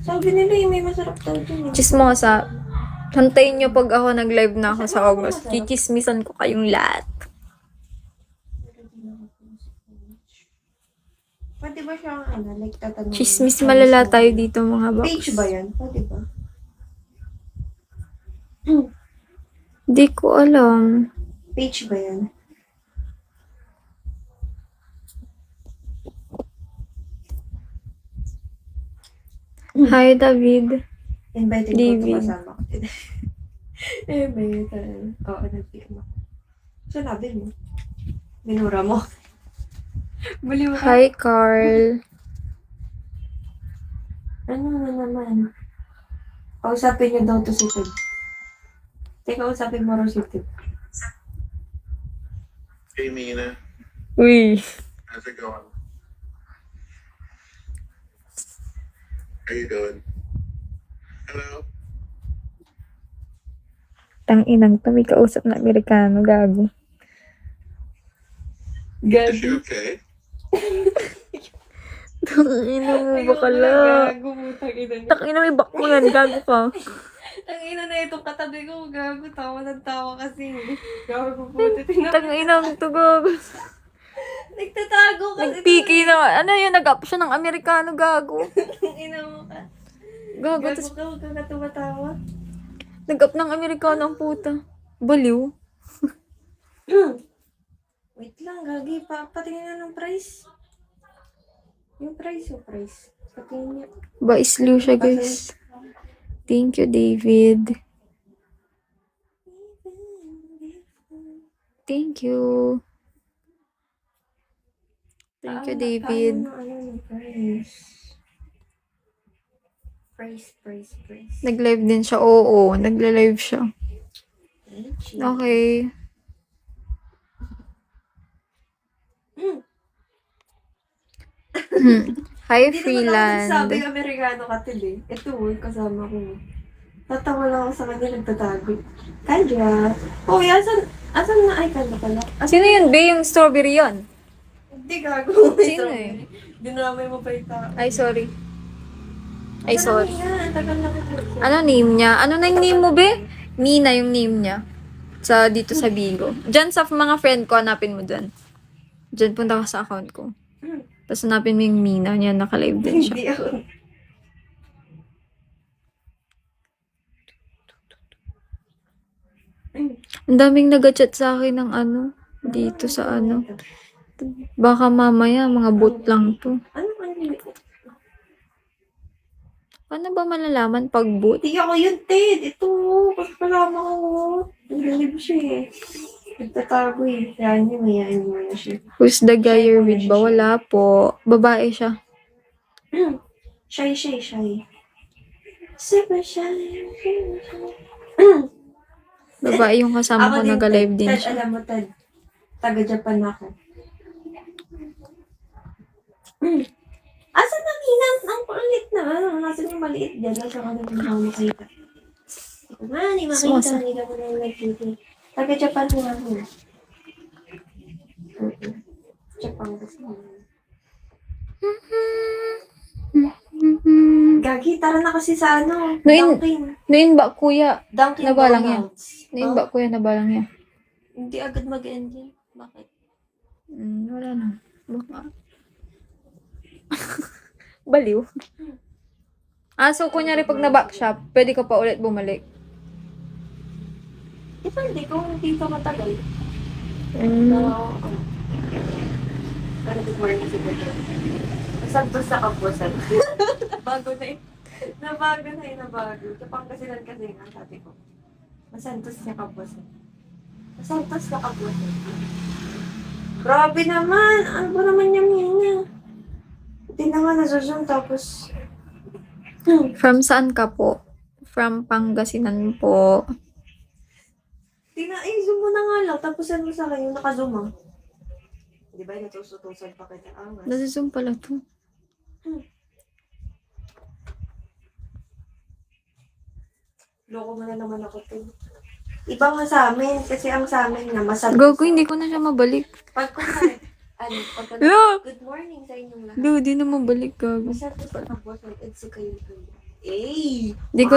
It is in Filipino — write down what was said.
Sabi nila may masarap daw dun. Chismosa. Hantayin nyo pag ako nag-live na ako sa August. Chichismisan ko kayong lahat. Pwede ba siyang like tatanungin? Chismis malala tayo dito mga box. Page ba yan? Pwede ba? Di ko alam. Page ba yan? Hi, David. Invited ko David. ito kasama ko. Oo, nag-pick mo. Sinabi mo. Minura mo. Baliw ka. Hi, Carl. Ano na naman? Kausapin niyo daw to si Ted. Teka, kausapin mo rin si Ted. Hey, Mina. Uy. How's it going? How you doing? Hello? Tang-inang to, may kausap na Amerikano, gago. Is she okay? Tang-ina mo, bakala. Gago mo, tangina niya. Tang-ina, may bak mo yan, gago ka. Tangina na itong katabi ko. Gago, tawa ng tawa kasi. Gago po. Tang-inang to, gago. Nagtatago kasi. Nagpiki na, ano yun, nag-up siya ng Amerikano, gago. Tangina mo ka. Gago, Gago tas ka, huwag kang katawa-tawa. nag-up ng Amerikano ang puta. Baliw. Wait lang, gagi. Patingin na ng price. Yung price. Patingin niya. Ba, isliw siya, guys. Thank you, David. Thank you. Thank you, David. Price. Nag-live din siya. Oo, nagla-live siya. Okay. Hi, Hindi naman ako Freeland. nagsabing Amerikano ka, Ted eh. Ito, kasama ko. Tatawa lang ako sa kanya, nagtatago. Kaya, oh, asan na, ay, kanya pala. Sino yun, Be? Yung strawberry yun? Hindi gago. Sino eh? Dinamay mo pa yung tao. Ay, sorry. Ay, sorry. Tagal na kita. Ano name niya? Ano na yung name mo, Be? Mina yung name niya. Dito sa Bigo. Diyan sa mga friend ko, hanapin mo dyan. Diyan, punta ka sa account ko. Tapos hanapin mo yung Mina niya, naka-live din siya. Hindi ako. Ang daming nag-chat sa akin ng ano, dito sa ano. Baka mamaya, mga bot lang to. Ano? Paano ba malalaman pag bot? Hindi ako yun, Ted. Ito, kasama ko. Naglalib siya eh. Nagtatago eh. Yan yun, mayayain mo na siya. Who's the guy you're with ba? Wala po. Babae siya. Shy. Super shy. Babae yung kasama ko, nag-live din Ted, siya. alam mo, Ted. Taga-Japan ako. Asan na Mina? Ang kulit na. Asan yung maliit dyan? Asan ka na yung makita? Hindi makita. Hindi ka mo na yung nagkita. Taga-Japan mo ako. Japan kasi. Gagi, tara na kasi sa ano. Dunkin. Noin ba, kuya? Dunkin Nabalang yan. Donuts. Noin ba, kuya? Nabalang yan. Hindi agad mag-end yan. Bakit? Wala na. Baka. Baliw. So kunyari pag na-backshop, pwede ka pa ulit bumalik. Depende kung hindi pa matagal. Pero good morning si Beto. Santos sa kapusan. Bago na eh. Nabago. Sa Pangasinan kasi nga sabi ko. Masantos siya kapusan. Masantos ka kapusan. Grabe naman! Ano ba naman yung niya? Hindi na nga nasusun tapos... From saan ka po? From Pangasinan po. Zoom mo na nga lang. Tapos ano sa akin yung naka-zoom ah. Di ba yung natusutusan pa kita angas? Nasa-zoom pala to. Loko mo na naman ako to. Iba nga sa amin. Kasi ang sa amin na masantos. Gago, hindi ko na siya mabalik. Pag kunwari, pagka Yeah. good morning sa inyong lahat. Gago, di na mabalik, gago. Masantos na kabuas ng EDSA kayo. Eh. Di ko